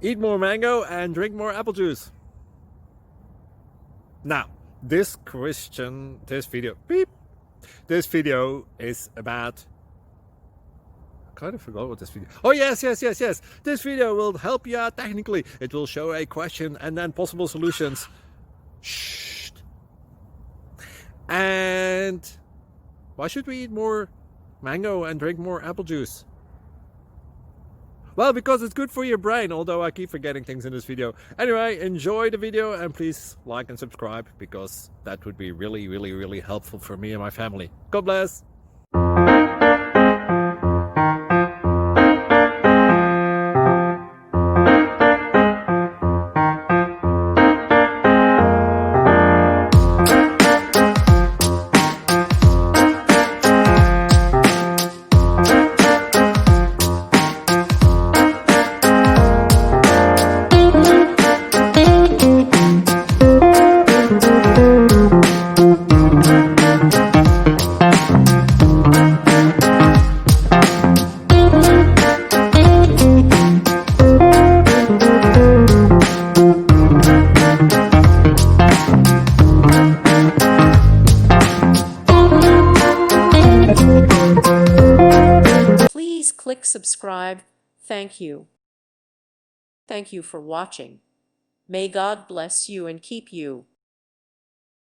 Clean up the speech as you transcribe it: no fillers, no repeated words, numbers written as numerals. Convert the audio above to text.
eat more mango and drink more apple juice. Now, this video is about, I kind of forgot what this video. Oh yes. This video will help you out technically. It will show a question and then possible solutions. Shh. And why should we eat more mango and drink more apple juice? Well, because it's good for your brain, although I keep forgetting things in this video. Anyway, enjoy the video and please like and subscribe, because that would be really helpful for me and my family. God bless! Please click subscribe. Thank you. Thank you for watching. May God bless you and keep you.